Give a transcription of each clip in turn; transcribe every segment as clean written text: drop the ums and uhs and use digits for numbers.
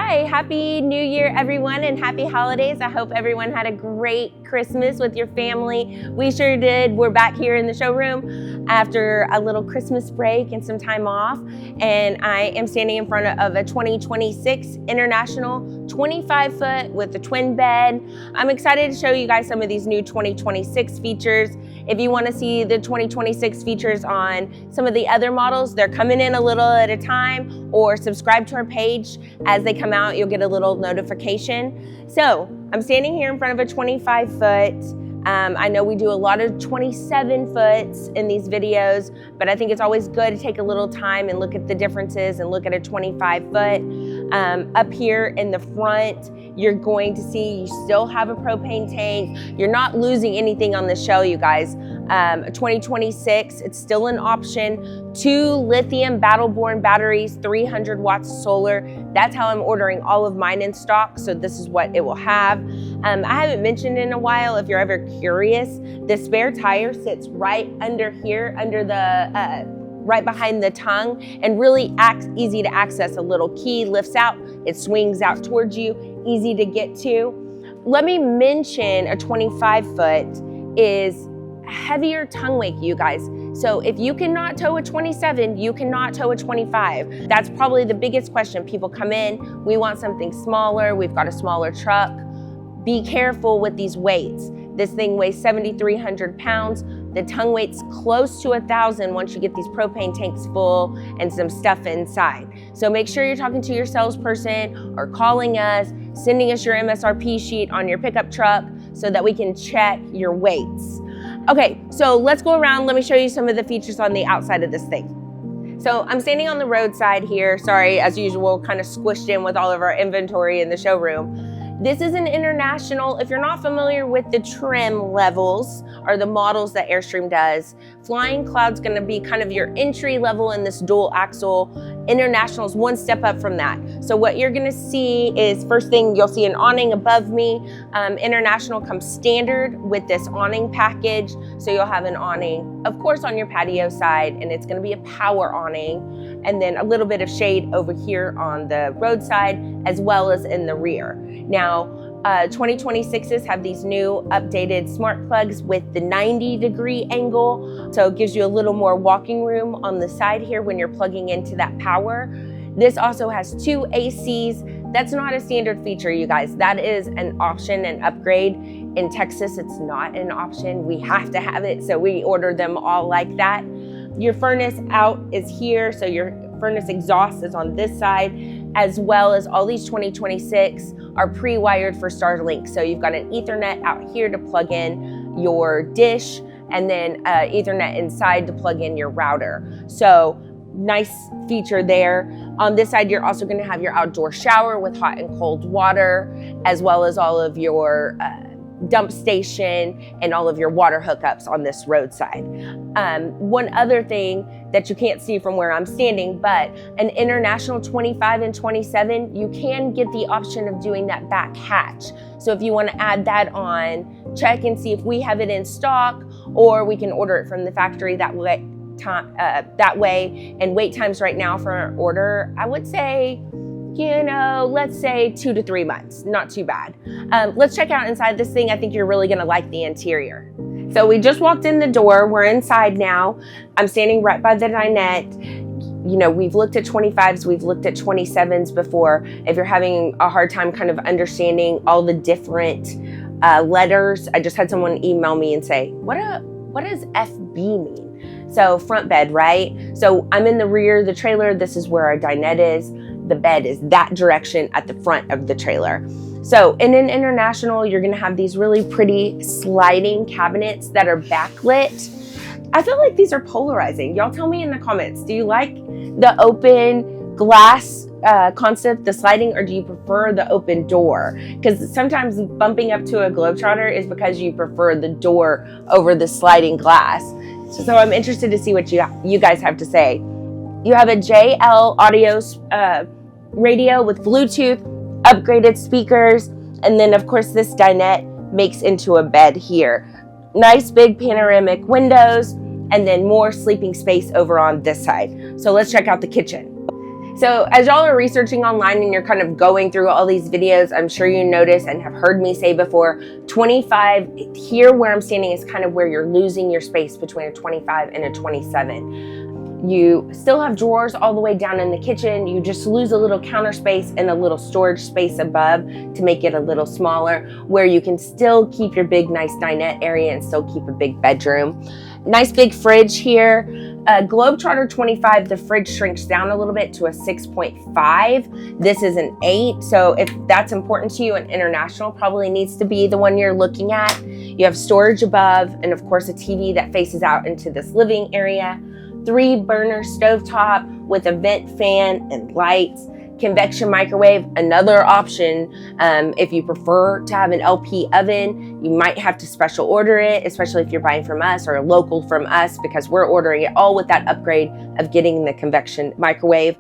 Hi, happy New Year everyone and happy holidays. I hope everyone had a great Christmas with your family. We sure did. We're back here in the showroom after a little Christmas break and some time off. And I am standing in front of a 2026 International 25-foot with a twin bed. I'm excited to show you guys some of these new 2026 features. If you want to see the 2026 features on some of the other models, they're coming in a little at a time, or subscribe to our page. As they come out, you'll get a little notification. So I'm standing here in front of a 25-foot. I know we do a lot of 27 foots in these videos, but I think it's always good to take a little time and look at the differences and look at a 25 foot. Up here in the front, you're going to see you still have a propane tank. You're not losing anything on the shell, you guys. 2026, it's still an option. 2 lithium battle-borne batteries, 300 watts solar. That's how I'm ordering all of mine in stock, so this is what it will have. I haven't mentioned in a while, if you're ever curious, the spare tire sits right under here, under the right behind the tongue, and really easy to access. A little key lifts out, it swings out towards you, easy to get to. Let me mention a 25 foot is heavier tongue weight, you guys. So if you cannot tow a 27, you cannot tow a 25. That's probably the biggest question. People come in, we want something smaller, we've got a smaller truck. Be careful with these weights. This thing weighs 7,300 pounds. The tongue weight's close to 1,000 once you get these propane tanks full and some stuff inside. So make sure you're talking to your salesperson or calling us, sending us your MSRP sheet on your pickup truck so that we can check your weights. Okay, so let's go around. Let me show you some of the features on the outside of this thing. So I'm standing on the roadside here. Sorry, as usual, kind of squished in with all of our inventory in the showroom. This is an International. If you're not familiar with the trim levels or the models that Airstream does, Flying Cloud's gonna be kind of your entry level in this dual axle. International is one step up from that. So what you're gonna see is, first thing, you'll see an awning above me. International comes standard with this awning package. So you'll have an awning, of course, on your patio side, and it's gonna be a power awning. And then a little bit of shade over here on the roadside, as well as in the rear. Now, 2026s have these new updated smart plugs with the 90-degree angle. So it gives you a little more walking room on the side here when you're plugging into that power. This also has 2 ACs. That's not a standard feature, you guys. That is an option and upgrade. In Texas, it's not an option. We have to have it, so we order them all like that. Your furnace out is here, so your furnace exhaust is on this side, as well as all these 2026 are pre-wired for Starlink. So you've got an Ethernet out here to plug in your dish, and then Ethernet inside to plug in your router. So nice feature there. On this side, you're also gonna have your outdoor shower with hot and cold water, as well as all of your dump station and all of your water hookups on this roadside. One other thing that you can't see from where I'm standing, but an International 25 and 27, you can get the option of doing that back hatch. So if you want to add that on, check and see if we have it in stock, or we can order it from the factory that way. And wait times right now for an order, I would say, let's say 2 to 3 months, not too bad. Let's check out inside this thing. I think you're really gonna like the interior. So we just walked in the door, we're inside now. I'm standing right by the dinette. You know, we've looked at 25s, we've looked at 27s before. If you're having a hard time kind of understanding all the different letters, I just had someone email me and say, what does FB mean? So front bed, right? So I'm in the rear of the trailer. This is where our dinette is. The bed is that direction at the front of the trailer. So in an International, you're gonna have these really pretty sliding cabinets that are backlit. I feel like these are polarizing. Y'all tell me in the comments, do you like the open glass concept, the sliding, or do you prefer the open door? Because sometimes bumping up to a Globetrotter is because you prefer the door over the sliding glass. So I'm interested to see what you guys have to say. You have a JL audio radio with Bluetooth, upgraded speakers, and then of course this dinette makes into a bed here. Nice big panoramic windows, and then more sleeping space over on this side. So let's check out the kitchen. So as y'all are researching online and you're kind of going through all these videos, I'm sure you notice and have heard me say before, 25, here where I'm standing is kind of where you're losing your space between a 25 and a 27. You still have drawers all the way down in the kitchen. You just lose a little counter space and a little storage space above to make it a little smaller, where you can still keep your big, nice dinette area and still keep a big bedroom. Nice big fridge here. Globetrotter 25, the fridge shrinks down a little bit to a 6.5. This is an 8. So if that's important to you, an International probably needs to be the one you're looking at. You have storage above and of course a TV that faces out into this living area. 3-burner stovetop with a vent fan and lights. Convection microwave, another option. If you prefer to have an LP oven, you might have to special order it, especially if you're buying from us or local from us, because we're ordering it all with that upgrade of getting the convection microwave.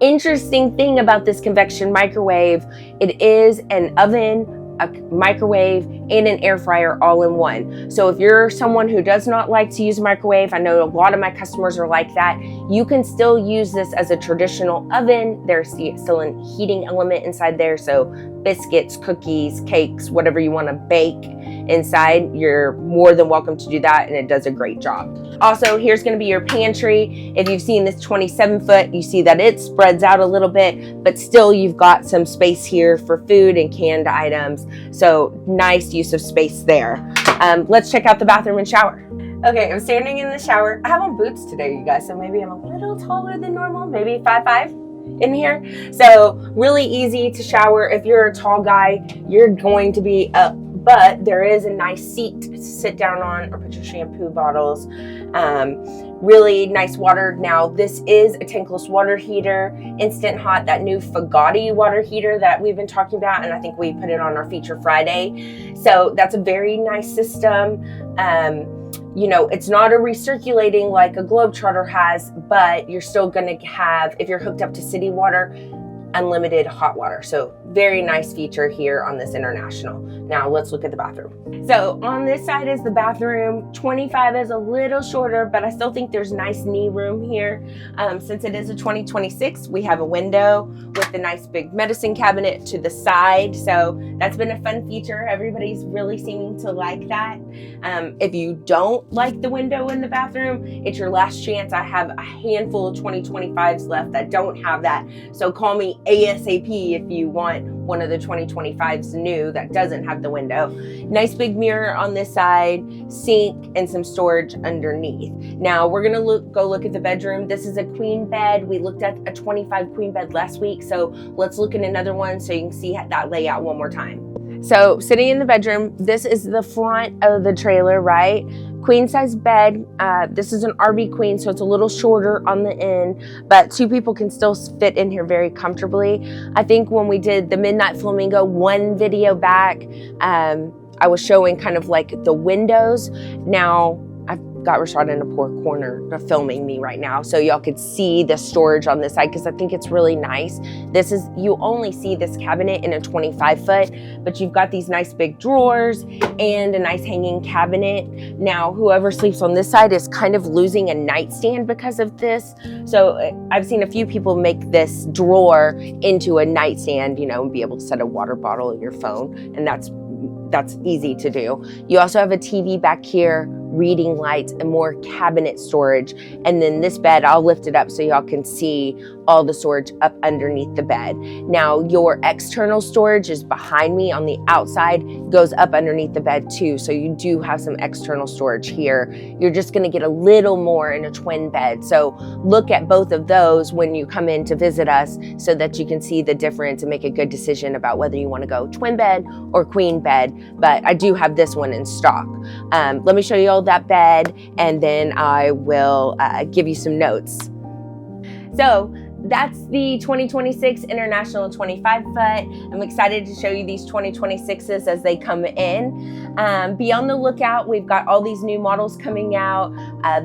Interesting thing about this convection microwave, it is an oven, a microwave, and an air fryer all in one. So if you're someone who does not like to use a microwave, I know a lot of my customers are like that, you can still use this as a traditional oven. There's still a heating element inside there, so biscuits, cookies, cakes, whatever you want to bake inside, you're more than welcome to do that, and it does a great job. Also, here's going to be your pantry. If you've seen this 27 foot, you see that it spreads out a little bit, but still you've got some space here for food and canned items. So nice use of space there. Let's check out the bathroom and shower. Okay, I'm standing in the shower. I have on boots today, you guys, so maybe I'm a little taller than normal, maybe 5'5" in here. So really easy to shower. If you're a tall guy, you're going to be up, but there is a nice seat to sit down on or put your shampoo bottles. Really nice water. Now this is a tankless water heater, instant hot, that new Fagati water heater that we've been talking about, and I think we put it on our feature Friday. So that's a very nice system. You know, it's not a recirculating like a Globetrotter has, but you're still gonna have, if you're hooked up to city water, unlimited hot water. So very nice feature here on this International. Now let's look at the bathroom. So on this side is the bathroom. 25 is a little shorter, but I still think there's nice knee room here. Since it is a 2026, we have a window with a nice big medicine cabinet to the side. So that's been a fun feature. Everybody's really seeming to like that. If you don't like the window in the bathroom, it's your last chance. I have a handful of 2025s left that don't have that. So call me ASAP if you want one of the 2025s new that doesn't have the window. Nice big mirror on this side, sink, and some storage underneath. Now we're gonna go look at the bedroom. This is a queen bed. We looked at a 25 queen bed last week, so let's look at another one so you can see that layout one more time. So sitting in the bedroom, this is the front of the trailer, right? Queen size bed. This is an RV queen, so it's a little shorter on the end, but 2 people can still fit in here very comfortably. I think when we did the Midnight Flamingo one video back, I was showing kind of like the windows. Now I've got Rashad in a poor corner of filming me right now, so y'all could see the storage on this side because I think it's really nice. This is, you only see this cabinet in a 25 foot, but you've got these nice big drawers and a nice hanging cabinet. Now, whoever sleeps on this side is kind of losing a nightstand because of this. So I've seen a few people make this drawer into a nightstand, you know, and be able to set a water bottle in your phone, and that's easy to do. You also have a TV back here, reading lights, and more cabinet storage. And then this bed, I'll lift it up so y'all can see all the storage up underneath the bed. Now your external storage is behind me on the outside, goes up underneath the bed too. So you do have some external storage here. You're just gonna get a little more in a twin bed. So look at both of those when you come in to visit us so that you can see the difference and make a good decision about whether you wanna go twin bed or queen bed. But I do have this one in stock. Let me show you all that bed, and then I will give you some notes. So that's the 2026 International 25 foot. I'm excited to show you these 2026s as they come in. Be on the lookout. We've got all these new models coming out.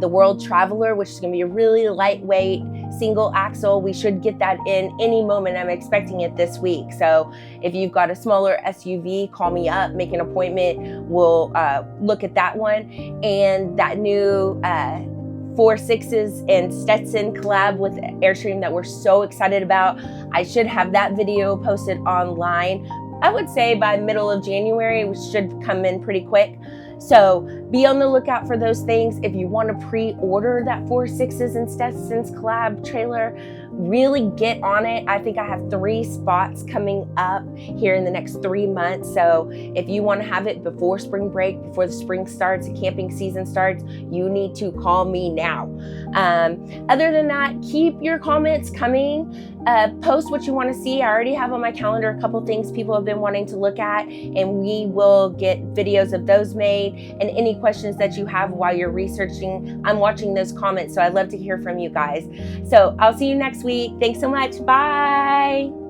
The World Traveler, which is going to be a really lightweight single axle. We should get that in any moment. I'm expecting it this week. So if you've got a smaller SUV, call me up, make an appointment. We'll look at that one. And that new 4.6s and Stetson collab with Airstream that we're so excited about. I should have that video posted online. I would say by middle of January, we should come in pretty quick. So be on the lookout for those things. If you want to pre-order that 4.6s and Stetson's collab trailer, really get on it. I think I have 3 spots coming up here in the next 3 months. So if you want to have it before spring break, before the spring starts, the camping season starts, you need to call me now. Other than that, keep your comments coming. Post what you want to see. I already have on my calendar a couple things people have been wanting to look at, and we will get videos of those made. And any questions that you have while you're researching, I'm watching those comments, so I'd love to hear from you guys. So I'll see you next week. Thanks so much. Bye.